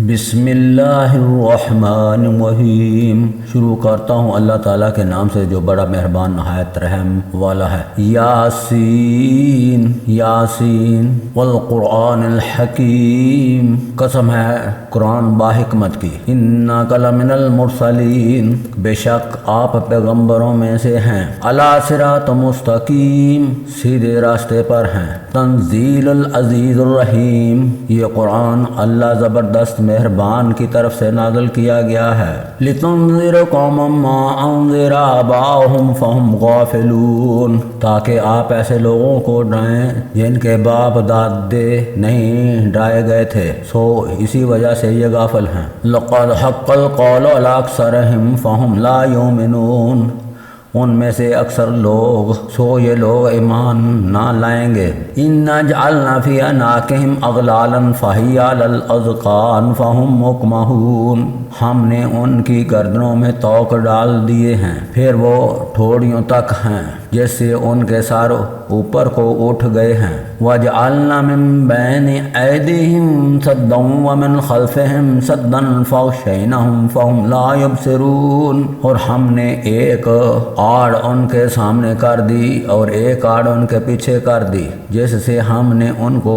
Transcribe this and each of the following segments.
بسم اللہ الرحمن الرحیم۔ شروع کرتا ہوں اللہ تعالیٰ کے نام سے جو بڑا مہربان نہایت رحم والا ہے۔ یاسین یاسین والقرآن الحکیم، قسم ہے قرآن باحکمت کی۔ انک لمن المرسلین، بے شک آپ پیغمبروں میں سے ہیں۔ علی صراط مستقیم، سیدھے راستے پر ہیں۔ تنزیل العزیز الرحیم، یہ قرآن اللہ زبردست مہربان کی طرف سے نازل کیا گیا ہے۔ لِتُنذِرَ قَوْمًا مَّا أُنذِرَ آبَاؤُهُمْ فَهُمْ غَافِلُونَ، تاکہ آپ ایسے لوگوں کو ڈرائیں جن کے باپ دادے نہیں ڈرائے گئے تھے، سو اسی وجہ سے یہ غافل ہیں۔ لَقَدْ حَقَّ الْقَوْلُ عَلَىٰ أَكْثَرِهِمْ فَهُمْ لَا يُؤْمِنُونَ، ان میں سے اکثر لوگ سو یہ لوگ ایمان نہ لائیں گے۔ اِنَّا جَعَلْنَا فِي أَعْنَاقِهِمْ أَغْلَالًا فَهِيَ عَلَى الْأَذْقَانِ فَهُمْ مُقْمَحُونَ، ہم نے ان کی گردنوں میں توق ڈال دیے ہیں، پھر وہ ٹھوڑیوں تک ہیں جس سے ان کے سر اوپر کو اٹھ گئے ہیں۔ وَجَعَلْنَا مِن بَيْنِ أَيْدِيهِمْ سَدًّا وَمِنْ خَلْفِهِمْ سَدًّا فَأَغْشَيْنَاهُمْ فَهُمْ لَا يُبْصِرُونَ، اور ہم نے ایک آڑ ان کے سامنے کر دی اور ایک آڑ ان کے پیچھے کر دی، جس سے ہم نے ان کو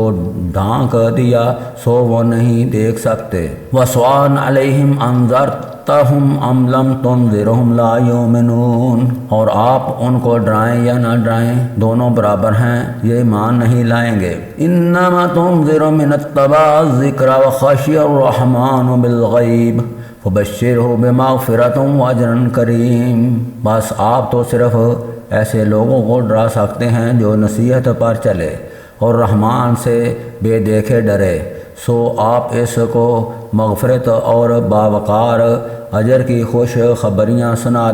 ڈھانک دیا سو وہ نہیں دیکھ سکتے۔ وَسَوَاءٌ عَلَيْهِمْ أَنذَرْتَهُمْ أَمْ لَمْ تُنذِرْهُمْ لَا يُؤْمِنُونَ، اور آپ ان کو ڈرائیں یا نہ ڈرائیں دونوں برابر ہیں، یہ ایمان نہیں لائیں گے۔ إِنَّمَا تُنذِرُ مِنِ اتَّبَعَ الذِّكْرَ وَخَشِيَ الرَّحْمَٰنُ بِالْغَيْبِ فَبَشِّرْهُ بِمَغْفِرَةٍ وَأَجْرٍ كَرِيمٍ، بس آپ تو صرف ایسے لوگوں کو ڈرا سکتے ہیں جو نصیحت پر چلے اور رحمان سے بے دیکھے ڈرے، سو آپ اس کو مغفرت اور باوقار اجر کی خوش خبریاں سنا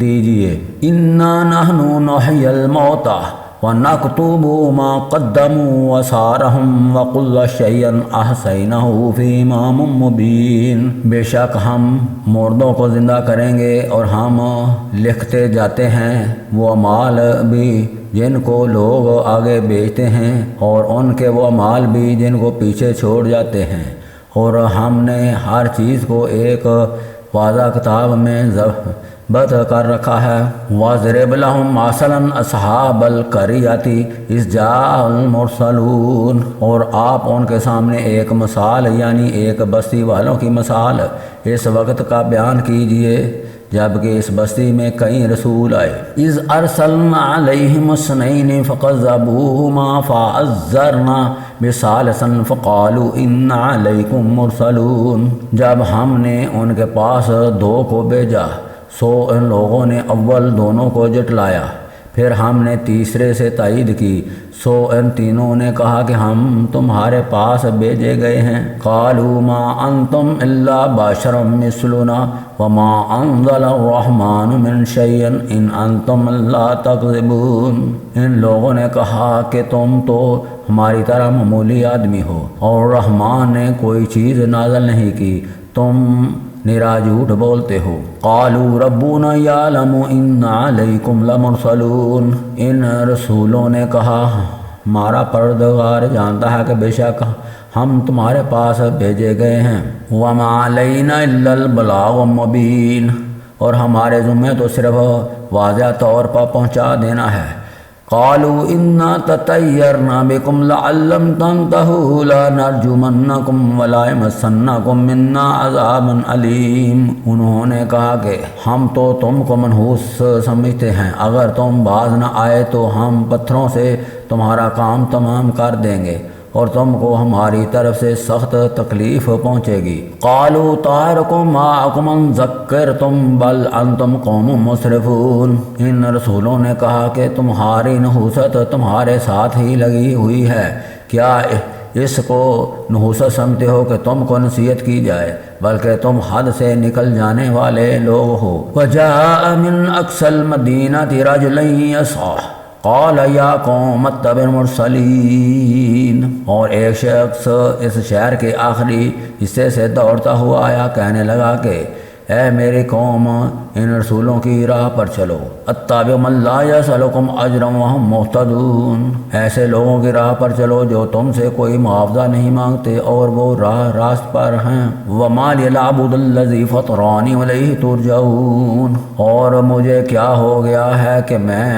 دیجیے۔ اِنَّا نَحْنُ نُحْيِي الْمَوْتَىٰ وَنَكْتُبُ مَا قَدَّمُوا وَآثَارَهُمْ وَكُلَّ شَيْءٍ أَحْصَيْنَاهُ فِي إِمَامٍ مُّبِينٍ، بے شک ہم مردوں کو زندہ کریں گے اور ہم لکھتے جاتے ہیں وہ اعمال بھی جن کو لوگ آگے بیچتے ہیں اور ان کے وہ اعمال بھی جن کو پیچھے چھوڑ جاتے ہیں، اور ہم نے ہر چیز کو ایک واضح کتاب میں ضبط کر رکھا ہے۔ وَاضْرِبْ لَهُم مَّثَلًا أَصْحَابَ الْقَرْيَةِ إِذْ جَاءَ الْمُرْسَلُونَ، اور آپ ان کے سامنے ایک مثال یعنی ایک بستی والوں کی مثال اس وقت کا بیان کیجئے جبکہ اس بستی میں کئی رسول آئے۔ اِذْ أَرْسَلْنَا عَلَيْهِمُ اثْنَيْنِ فَكَذَّبُوهُمَا فَعَزَّرْنَا بِثَالِثٍ فَقَالُوا إِنَّا عَلَيْكُمْ مُرْسَلُونَ، جب ہم نے ان کے پاس دو کو بھیجا سو ان لوگوں نے اول دونوں کو جھٹلایا، پھر ہم نے تیسرے سے تائید کی، سو ان تینوں نے کہا کہ ہم تمہارے پاس بھیجے گئے ہیں۔ قالوا ما انتم الا بشر مثلنا وما انزل الرحمن من شيء ان انتم الا تكذبون، ان لوگوں نے کہا کہ تم تو ہماری طرح معمولی آدمی ہو اور رحمان نے کوئی چیز نازل نہیں کی، تم نرا جھوٹ بولتے ہو۔ قالوا ربنا یعلم انا علیکم لمرسلون، ان رسولوں نے کہا ہمارا پروردگار جانتا ہے کہ بے شک ہم تمہارے پاس بھیجے گئے ہیں۔ وما علینا الا البلاغ المبین، اور ہمارے ذمہ تو صرف واضح طور پر پہنچا دینا ہے۔ قالوا انا تطیرنا بکم لئن لم تنتہوا لنرجمنکم ولایمسنکم منا عذاب علیم، انہوں نے کہا کہ ہم تو تم کو منحوس سمجھتے ہیں، اگر تم باز نہ آئے تو ہم پتھروں سے تمہارا کام تمام کر دیں گے اور تم کو ہماری طرف سے سخت تکلیف پہنچے گی۔ قالوا طائرکم معکم ان ذکرتم بل انتم قوم مسرفون، ان رسولوں نے کہا کہ تمہاری نحوست تمہارے ساتھ ہی لگی ہوئی ہے، کیا اس کو نحوست سمجھتے ہو کہ تم کو نصیحت کی جائے، بلکہ تم حد سے نکل جانے والے لوگ ہو۔ وجاء من اقصى المدینة رجل يسعى قال یا قوم اتبعوا المرسلین، اور ایک شخص اس شہر کے آخری حصے سے دوڑتا ہوا آیا، کہنے لگا کہ اے میری قوم ان رسولوں کی راہ پر چلو۔ اتبعوا من لا یسألکم اجرا وہم مہتدون، ایسے لوگوں کی راہ پر چلو جو تم سے کوئی معاوضہ نہیں مانگتے اور وہ راہ راست پر ہیں۔ وما لی لا اعبد الذی فطرانی والیہ ترجعون، اور مجھے کیا ہو گیا ہے کہ میں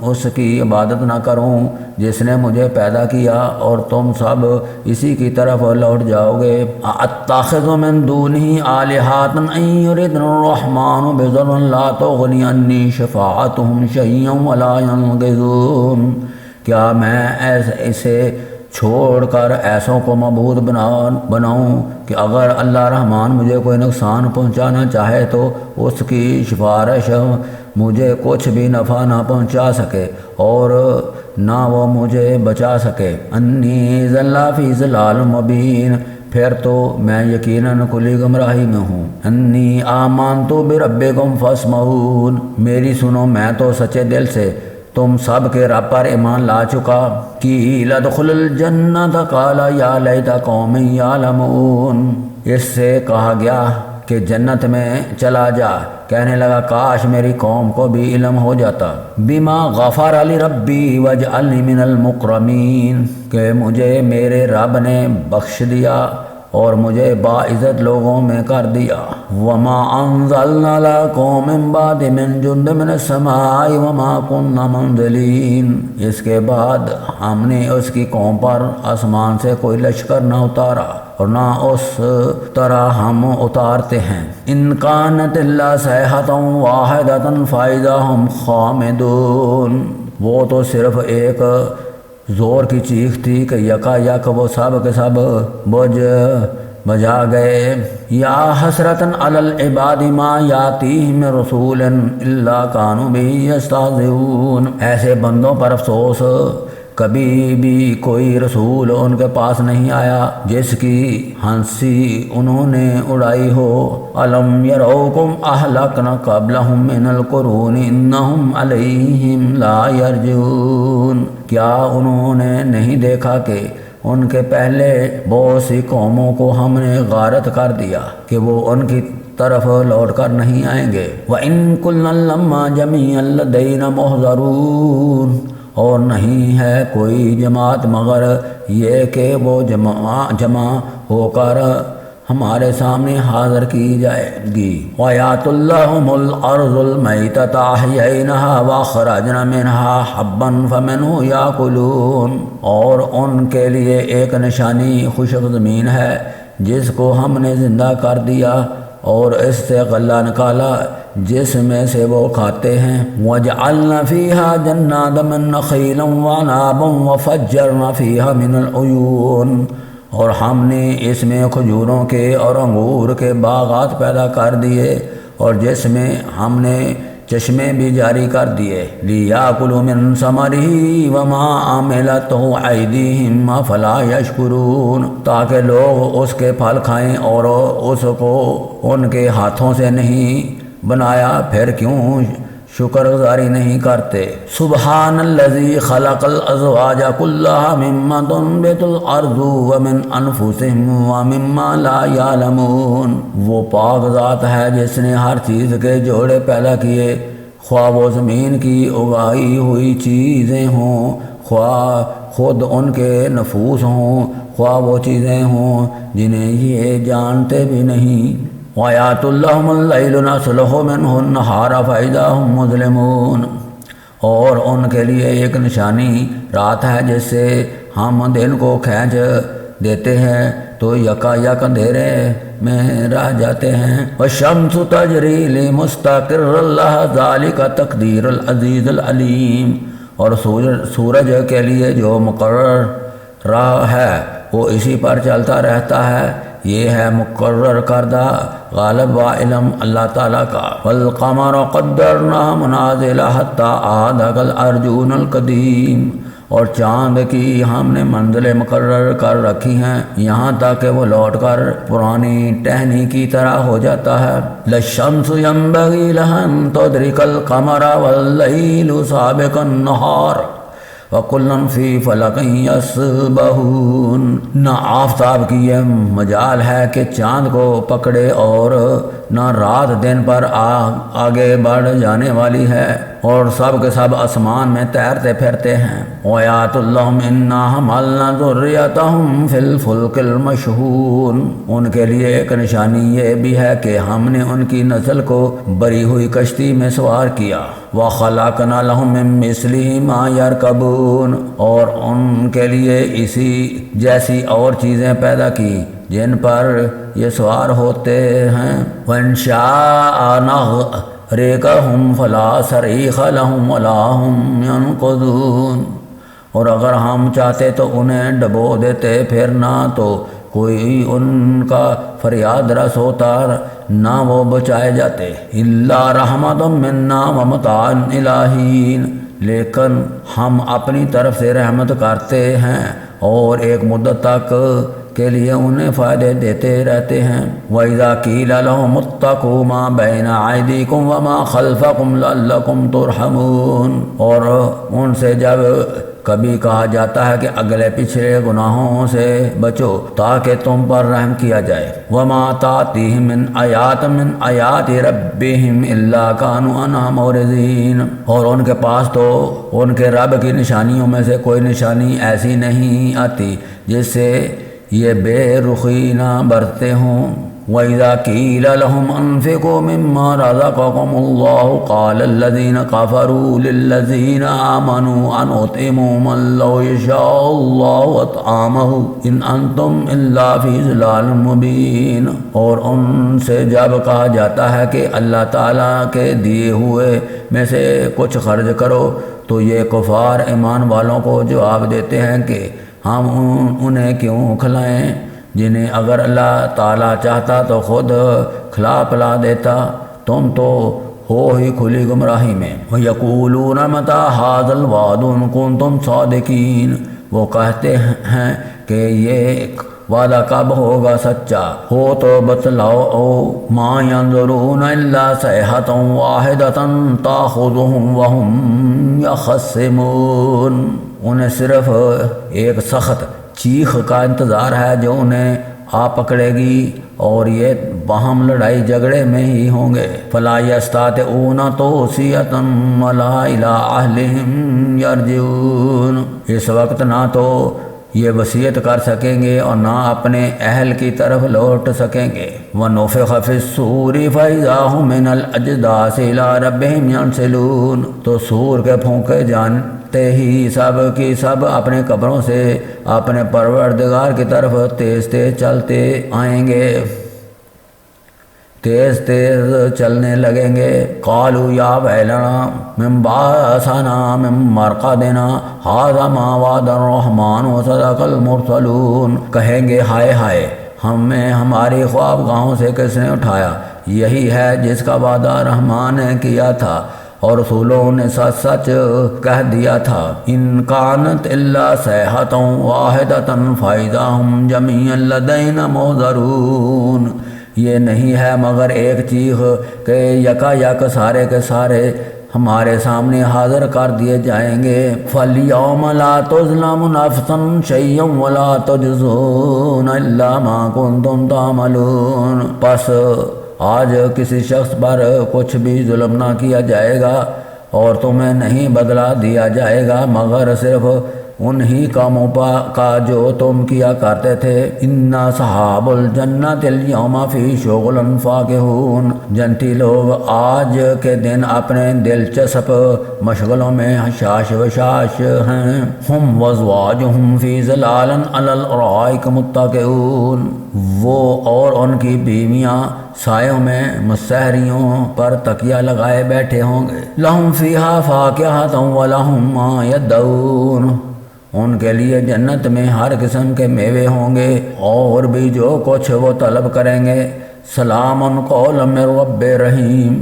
اس کی عبادت نہ کروں جس نے مجھے پیدا کیا اور تم سب اسی کی طرف لوٹ جاؤ گے۔ اتخذ من دونہ آلہۃ ان یردن الرحمن بضر لا تغنی عنی شفاعتہم شیئا ولا ینقذون، کیا میں اسے چھوڑ کر ایسوں کو معبود بناؤں کہ اگر اللہ رحمان مجھے کوئی نقصان پہنچانا چاہے تو اس کی سفارش مجھے کچھ بھی نفع نہ پہنچا سکے اور نہ وہ مجھے بچا سکے۔ انی ذلا فی ضلال مبین، پھر تو میں یقیناً کھلی گمراہی میں ہوں۔ انی آمنت بربکم فاسمعون، میری سنو میں تو سچے دل سے تم سب کے رب پر ایمان لا چکا۔ قیل ادخل الجنۃ قال یا لیت قوم یعلمون، اس سے کہا گیا کہ جنت میں چلا جا، کہنے لگا کاش میری قوم کو بھی علم ہو جاتا۔ بما غفر لی ربی واجعلنی من المکرمین، کہ مجھے میرے رب نے بخش دیا اور مجھے باعزت لوگوں میں کر دیا۔ وما انزلنا لکم من بعد من جند من السماء وما كنا منزلین، اس کے بعد ہم نے اس کی قوم پر آسمان سے کوئی لشکر نہ اتارا اور نہ اس طرح ہم اتارتے ہیں۔ ان کانت الا صیحۃ واحدۃ فاذا ہم خامدون، وہ تو صرف ایک زور کی چیخ تھی کہ یکا یک وہ سب کے سب بجا گئے۔ یا حسرتاً علی العباد ما یاتیہم من رسول الا کانوا بہ یستہزئون، ایسے بندوں پر افسوس کبھی بھی کوئی رسول ان کے پاس نہیں آیا جس کی ہنسی انہوں نے اڑائی ہو۔ الم یروکم اہلکنا قبلہم من القرون انہم علیہم لا یرجعون، کیا انہوں نے نہیں دیکھا کہ ان کے پہلے بہت سی قوموں کو ہم نے غارت کر دیا کہ وہ ان کی طرف لوٹ کر نہیں آئیں گے۔ وَإِن كُلًّا لَمَّا جَمِيعًا لَدَيْنَا مُحْضَرُونَ، اور نہیں ہے کوئی جماعت مگر یہ کہ وہ جمع ہو کر ہمارے سامنے حاضر کی جائے گی۔ وَآيَاتُ اللَّهُمُ الْأَرْضُ الْمَيْتَةُ أَحْيَيْنَاهَا وَأَخْرَجْنَا مِنْهَا حَبًّا فَمِنْهُ يَأْكُلُونَ، اور ان کے لیے ایک نشانی خشک زمین ہے جس کو ہم نے زندہ کر دیا اور اس سے غلہ نکالا جس میں سے وہ کھاتے ہیں۔ وَجَعَلْنَا فِيهَا جَنَّاتٍ مِّن نَخِيلٍ وَعَنَابٍ وَفَجَّرْنَا فِيهَا مِنَ الْعُيُونِ، اور ہم نے اس میں کھجوروں کے اور انگور کے باغات پیدا کر دیے اور جس میں ہم نے چشمے بھی جاری کر دیے۔ لِيَأْكُلُوا مِن ثَمَرِهِ وَمَا عَمِلَتْهُ أَيْدِيهِمْ أَفَلَا يَشْكُرُونَ، تاکہ لوگ اس کے پھل کھائیں اور اس کو ان کے ہاتھوں سے نہیں بنایا، پھر کیوں شکر گزاری نہیں کرتے۔ سبحان الذی خلق الازواج کلها مما تنبت الارض ومن انفسهم ومما لا یعلمون، وہ پاک ذات ہے جس نے ہر چیز کے جوڑے پیدا کیے، خواہ وہ زمین کی اگائی ہوئی چیزیں ہوں، خواہ خود ان کے نفوس ہوں، خواہ وہ چیزیں ہوں جنہیں یہ جانتے بھی نہیں۔ وَآيَاتُ اللَّهُمُ اللَّيْلُ نَسْلُخُ مِنْهُ النَّهَارَ فَإِذَا هُمْ مُظْلِمُونَ، اور ان کے لیے ایک نشانی رات ہے جس سے ہم دن کو کھینچ دیتے ہیں تو یکا یک اندھیرے میں رہ جاتے ہیں۔ وَالشَّمْسُ تَجْرِي لِمُسْتَقِرٍّ لَهَا ذَلِكَ تَقْدِيرُ الْعَزِيزِ الْعَلِيمِ، اور سورج کے لیے جو مقرر راہ ہے وہ اسی پر چلتا رہتا ہے، یہ ہے مقرر کردہ غالب و علم اللہ تعالیٰ کا۔ والقمر قدرناہ منازل حتی عاد کالعرجون القدیم، اور چاند کی ہم نے منزلیں مقرر کر رکھی ہیں یہاں تک کہ وہ لوٹ کر پرانی ٹہنی کی طرح ہو جاتا ہے۔ للشمس ينبغي لها أن تدرك القمر والليل سابق النهار وَكُلًّا فِي فَلَكٍ يَسْبَحُونَ۔ نہ آفتاب کی یہ مجال ہے کہ چاند کو پکڑے اور نہ رات دن پر آگے بڑھ جانے والی ہے، اور سب کے سب آسمان میں تیرتے پھرتے ہیں۔ وَآيَاتٌ لَّهُمْ إِنَّا حَمَلْنَا ذُرِّيَّتَهُمْ فِي الْفُلْكِ الْمَشْحُونِ۔ ان کے لیے ایک نشانی یہ بھی ہے کہ ہم نے ان کی نسل کو بری ہوئی کشتی میں سوار کیا۔ وَخَلَقْنَا لَهُم مِّن مِّثْلِهِ مَا يَرْكَبُونَ، اور ان کے لیے اسی جیسی اور چیزیں پیدا کی جن پر یہ سوار ہوتے ہیں۔ وَإِن شَاءَ نَغْرِقْهُمْ فَلَا صَرِيخَ لَهُمْ وَلَا هُمْ يَنقَذُونَ، اور اگر ہم چاہتے تو انہیں ڈبو دیتے، پھر نہ تو کوئی ان کا فریاد رس ہوتا نہ وہ بچائے جاتے۔ إِلَّا رَحْمَةً مِّنَّا وَمَتَاعًا إِلَىٰ حِينٍ، لیکن ہم اپنی طرف سے رحمت کرتے ہیں اور ایک مدت تک کے لیے انہیں فائدے دیتے رہتے ہیں۔ وَإِذَا قِيلَ لَهُمُ اتَّقُوا مَا بَيْنَ أَيْدِيكُمْ وَمَا خَلْفَكُمْ لَعَلَّكُمْ تُرْحَمُونَ، اور ان سے جب کبھی کہا جاتا ہے کہ اگلے پچھلے گناہوں سے بچو تاکہ تم پر رحم کیا جائے۔ وَمَا تَأْتِيهِم مِّنْ آيَاتٍ مِّنْ آيَاتِ رَبِّهِمْ إِلَّا كَانُوا عَنْهَا مُعْرِضِينَ، اور ان کے پاس تو ان کے رب کی نشانیوں میں سے کوئی نشانی ایسی نہیں آتی جس سے یہ بے رخی نہ برتتے ہوں۔ وَإِذَا قِيلَ لَهُمْ أَنفِقُوا مِمَّا رَزَقَكُمُ اللَّهُ قَالَ الَّذِينَ كَفَرُوا لِلَّذِينَ آمَنُوا أَنُطْعِمُ مَن لَّوْ يَشَاءُ اللَّهُ أَطْعَمَهُ إِنْ أَنتُمْ إِلَّا فِي ضَلَالٍ مُّبِينٍ، اور ان سے جب کہا جاتا ہے کہ اللہ تعالیٰ کے دیے ہوئے میں سے کچھ خرچ کرو تو یہ کفار ایمان والوں کو جواب دیتے ہیں کہ ہم انہیں کیوں کھلائیں جنہیں اگر اللہ تعالیٰ چاہتا تو خود کھلا پلا دیتا، تم تو ہو ہی کھلی گمراہی میں۔ وَيَقُولُونَ مَتَىٰ هَٰذَا الْوَعْدُ إِن كُنتُمْ صَادِقِينَ، وہ کہتے ہیں کہ یہ وعدہ کب ہوگا سچا ہو تو بتلاؤ۔ مَا يَنظُرُونَ إِلَّا صَيْحَةً وَاحِدَةً تَأْخُذُهُمْ وَهُمْ يَخْصِمُونَ، انہیں صرف ایک سخت چیخ کا انتظار ہے جو انہیں آ پکڑے گی اور یہ باہم لڑائی جھگڑے میں ہی ہوں گے۔ فَلَا يَسْتَطِيعُونَ تَوْصِيَةً وَلَا إِلَىٰ أَهْلِهِمْ يَرْجِعُونَ، اس وقت نہ تو یہ وصیت کر سکیں گے اور نہ اپنے اہل کی طرف لوٹ سکیں گے۔ وَنُفِخَ فِي الصُّورِ فَإِذَا هُم مِّنَ الْأَجْدَاثِ إِلَىٰ رَبِّهِمْ يَنْسِلُونَ، تو سور کے پھونکے جانتے ہی سب کی سب اپنے قبروں سے اپنے پروردگار کی طرف تیز تیز چلتے آئیں گے، تیز تیز چلنے لگیں گے۔ قالوا یا ویلنا من بعثنا من مرقدنا هذا ما وعد الرحمن وصدق المرسلون، کہیں گے ہائے ہائے ہمیں ہماری خواب گاہوں سے کس نے اٹھایا، یہی ہے جس کا وعدہ رحمان نے کیا تھا اور رسولوں نے سچ سچ کہہ دیا تھا۔ ان کانت الا صیحۃ واحدۃ فاذا ہم جميعا لدینا محضرون، یہ نہیں ہے مگر ایک چیخ کہ یکا یک سارے کے سارے ہمارے سامنے حاضر کر دیے جائیں گے۔ فَالْيَوْمَ لَا تُظْلَمُ نَفْسٌ شَيْئًا وَلَا تُجْزَوْنَ إِلَّا مَا كُنتُمْ تَعْمَلُونَ، پس آج کسی شخص پر کچھ بھی ظلم نہ کیا جائے گا اور تمہیں نہیں بدلہ دیا جائے گا مگر صرف انہی کاموں کا جو تم کیا کرتے تھے۔ اِنَّ أَصْحَابَ الْجَنَّةِ الْيَوْمَ فِي شُغُلٍ فَاكِهُونَ، جنتی لوگ آج کے دن اپنے دلچسپ مشغلوں میں حشاش وشاش ہیں۔ هُمْ وَأَزْوَاجُهُمْ فِي ظِلَالٍ عَلَى الْأَرَائِكِ مُتَّكِئُونَ، وہ اور ان کی بیویاں سایوں میں مسحریوں پر تکیہ لگائے بیٹھے ہوں گے۔ لَهُمْ فِيهَا فَاكِهَةٌ وَلَهُمْ مَا يَدَّعُونَ، ان کے لیے جنت میں ہر قسم کے میوے ہوں گے اور بھی جو کچھ وہ طلب کریں گے۔ سلام قولا من رب رحیم،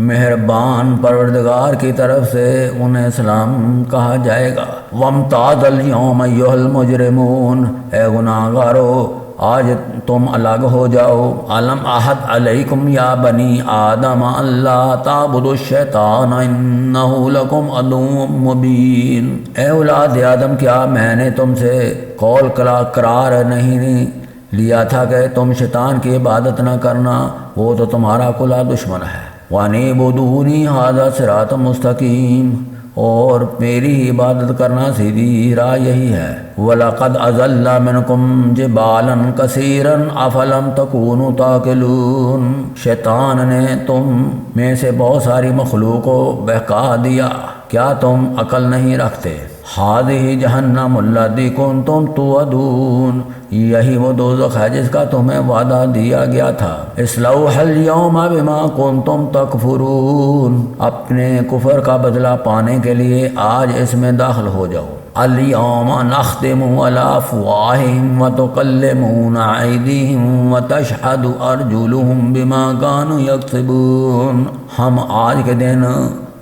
مہربان پروردگار کی طرف سے انہیں سلام کہا جائے گا۔ وامتاز اليوم ایھا المجرمون، اے گناہگارو آج تم الگ ہو جاؤ۔ علم احد علیکم یا بنی آدم اللہ تعبدوا الشیطان انہ لکم عدو مبین۔ اے اولاد آدم، کیا میں نے تم سے قول قرار نہیں لیا تھا کہ تم شیطان کی عبادت نہ کرنا، وہ تو تمہارا کھلا دشمن ہے۔ وَانِعْبُدُونِي هَذَا صِرَاطٌ مُسْتَقِيمٌ، اور میری عبادت کرنا سیدھی راہ یہی ہے۔ وَلَقَدْ أَضَلَّ مِنْكُمْ جِبَالًا كَثِيرًا أَفَلَمْ تَكُونُوا تَعْقِلُونَ، شیطان نے تم میں سے بہت ساری مخلوق کو بہکا دیا، کیا تم عقل نہیں رکھتے؟ ہذہ جہنم التی کنتم توعدون، یہی وہ دوزخ ہے جس کا تمہیں وعدہ دیا گیا تھا۔ اصلوہا اليوم بما کنتم تکفرون، اپنے کفر کا بدلہ پانے کے لیے آج اس میں داخل ہو جاؤ۔ اليوم نختم علی افواہہم وتکلمنا ایدیہم وتشہد ارجلہم بما کانوا یکسبون، ہم آج کے دن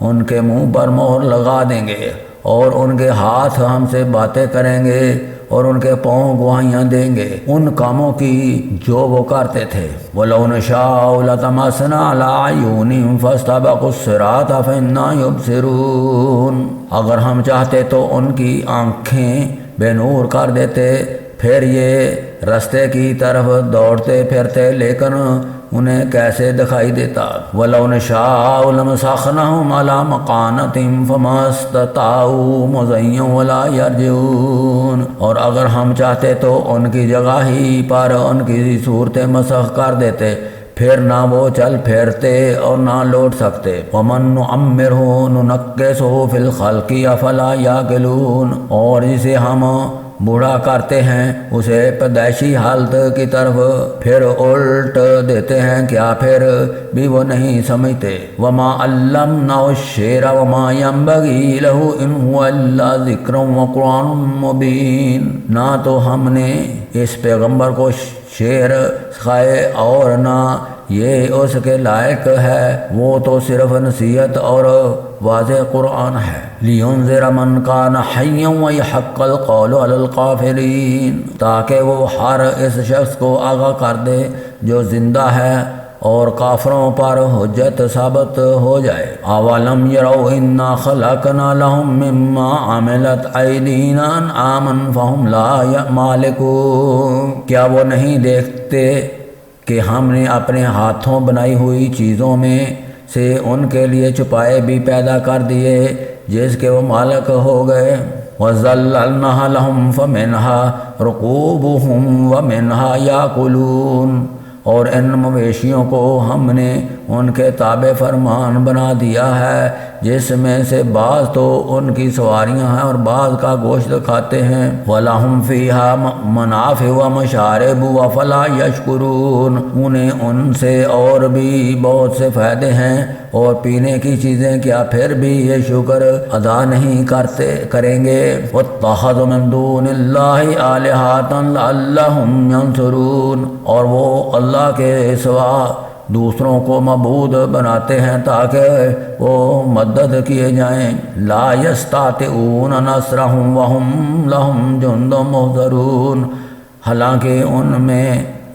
ان کے منہ پر مہر لگا دیں گے اور ان کے ہاتھ ہم سے باتیں کریں گے اور ان کے پاؤں گواہیاں دیں گے ان کاموں کی جو وہ کرتے تھے۔ وَلَوْ نَشَاءُ لَطَمَسْنَا عَلَىٰ أَعْيُنِهِمْ فَاسْتَبَقُوا الصِّرَاطَ فَإِنَّا يُبْصِرُونَ، اگر ہم چاہتے تو ان کی آنکھیں بے نور کر دیتے، پھر یہ رستے کی طرف دوڑتے پھرتے، لیکن انہیں کیسے دکھائی دیتا۔ وَلَوْ نَشَاءُ لَمَسَخْنَاهُمْ عَلَىٰ مَكَانَتِهِمْ فَمَا اسْتَطَاعُوا مُضِيًّا وَلَا يَرْجِعُونَ، اور اگر ہم چاہتے تو ان کی جگہ ہی پر ان کی صورتیں مسخ کر دیتے، پھر نہ وہ چل پھرتے اور نہ لوٹ سکتے۔ وَمَن نُعَمِّرْهُ نُنَكِّسْهُ فِي الْخَلْقِ أَفَلَا يَعْقِلُونَ، اور جسے ہم بوڑھا کرتے ہیں اسے پیدائشی حالت کی طرف پھر الٹ دیتے ہیں، کیا پھر بھی وہ نہیں سمجھتے؟ وَمَا عَلَّمْنَاهُ الشِّعْرَ وَمَا يَنبَغِي لَهُ إِنْ هُوَ إِلَّا ذِكْرٌ وَقُرْآنٌ مُبِينٌ، نہ تو ہم نے اس پیغمبر کو شعر سکھائے اور نہ یہ اس کے لائق ہے، وہ تو صرف نصیحت اور واضح قرآن ہے۔ لِيُنذِرَ مَنْ كَانَ حَيًّا وَيَحِقَّ الْقَوْلُ عَلَى الْكَافِرِينَ، تاکہ وہ ہر اس شخص کو آگاہ کر دے جو زندہ ہے اور کافروں پر حجت ثابت ہو جائے۔ اَوَلَمْ يَرَوْا إِنَّا خَلَقْنَا لَهُم مِّمَّا عَمِلَتْ أَيْدِينَا أَنْعَامًا فَهُمْ لَا مَالِكُونَ، کیا وہ نہیں دیکھتے کہ ہم نے اپنے ہاتھوں بنائی ہوئی چیزوں میں سے ان کے لیے چھپائے بھی پیدا کر دیے جس کے وہ مالک ہو گئے۔ وَذَلَّلْنَاهَا لَهُمْ فَمِنْهَا رُكُوبُهُمْ وَمِنْهَا يَأْكُلُونَ، اور ان مویشیوں کو ہم نے ان کے تابع فرمان بنا دیا ہے، جس میں سے بعض تو ان کی سواریاں ہیں اور بعض کا گوشت کھاتے ہیں۔ وَلَهُمْ فِيهَا مَنَافِعُ وَمَشَارِبُ أَفَلَا يَشْكُرُونَ، انہیں ان سے اور بھی بہت سے فائدے ہیں اور پینے کی چیزیں، کیا پھر بھی یہ شکر ادا نہیں کریں گے؟ وَاتَّخَذُوا مِن دُونِ اللَّهِ آلِهَةً لَعَلَّهُمْ يَنصُرُونَ، اور وہ اللہ کے سوا دوسروں کو معبود بناتے ہیں تاکہ وہ مدد کیے جائیں۔ لا يستطيعون نصرهم وهم لهم جند محضرون، حالانکہ ان میں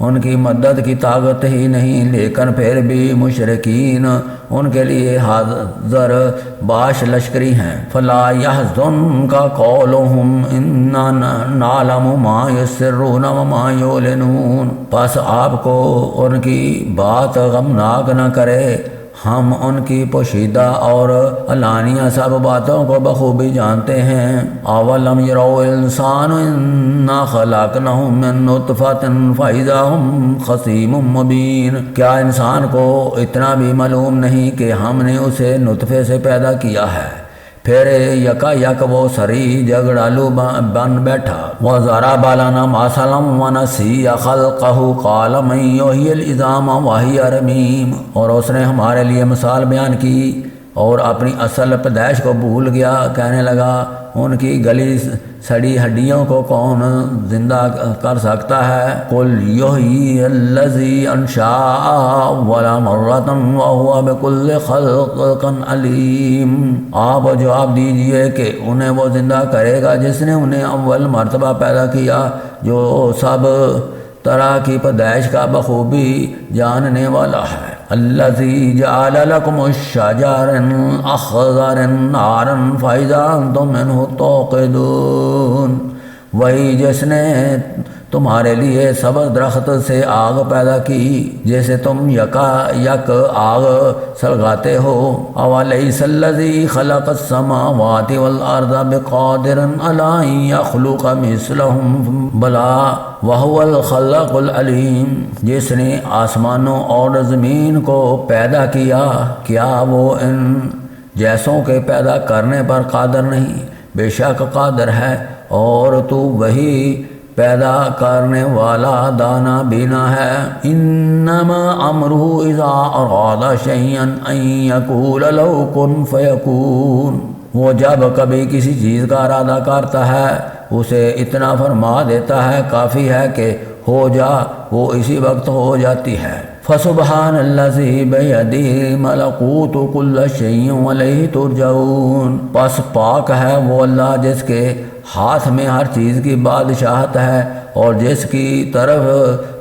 ان کی مدد کی طاقت ہی نہیں، لیکن پھر بھی مشرکین ان کے لیے حاضر باش لشکری ہیں۔ فلا يحزنك قولهم إنا نعلم ما يسرون وما يعلنون، پس آپ کو ان کی بات غمناک نہ کرے، ہم ان کی پوشیدہ اور علانیہ سب باتوں کو بخوبی جانتے ہیں۔ اولم یروا الانسان انا خلقناه من نطفۃ فاذا هم خصیم مبین، کیا انسان کو اتنا بھی معلوم نہیں کہ ہم نے اسے نطفے سے پیدا کیا ہے، پھر یکا یک وہ سری جھگڑالو بن بیٹھا۔ وَضَرَبَ لَنَا مَثَلًا وَنَسِيَ خَلْقَهُ قَالَ مَن يُحْيِي الْعِظَامَ وَهِيَ رَمِيمٌ، اور اس نے ہمارے لیے مثال بیان کی اور اپنی اصل پیدائش کو بھول گیا، کہنے لگا ان کی گلی سڑی ہڈیوں کو کون زندہ کر سکتا ہے؟ قُلْ يُحْيِيهَا الَّذِي أَنشَأَهَا أَوَّلَ مَرَّةٍ وَهُوَ بِكُلِّ خَلْقٍ عَلِيمٌ، آپ جواب دیجئے کہ انہیں وہ زندہ کرے گا جس نے انہیں اول مرتبہ پیدا کیا، جو سب طرح کی پیدائش کا بخوبی جاننے والا ہے۔ الذی جعل لکم الشجر اخضر نارا فاذا انتم منہ توقدون، وہی جس نے تمہارے لیے سبز درخت سے آگ پیدا کی جیسے تم یکا یک آگ سلگاتے ہو۔ اولیس الذی خلق السماوات والارض بقادر علی ان یخلق مثلہم بلا وہو الخلاق العلیم، جس نے آسمانوں اور زمین کو پیدا کیا، کیا وہ ان جیسوں کے پیدا کرنے پر قادر نہیں؟ بے شک قادر ہے، اور تو وہی پیدا کرنے والا دانا بینا ہے۔ انما امرہ اذا اراد شیئا ان یقول له کن فیکون، وہ جب کبھی کسی چیز کا ارادہ کرتا ہے اسے اتنا فرما دیتا ہے، کافی ہے کہ ہو جا، وہ اسی وقت ہو جاتی ہے۔ فسبحان الذی بیدہ ملکوت کل شیء والیہ ترجعون، پس پاک ہے وہ اللہ جس کے ہاتھ میں ہر چیز کی بادشاہت ہے اور جس کی طرف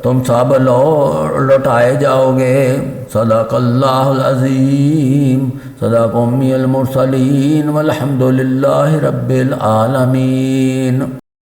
تم سب لوٹائے جاؤ گے۔ صدق اللہ العظیم، صدق امی المرسلین، والحمد للہ رب العالمین۔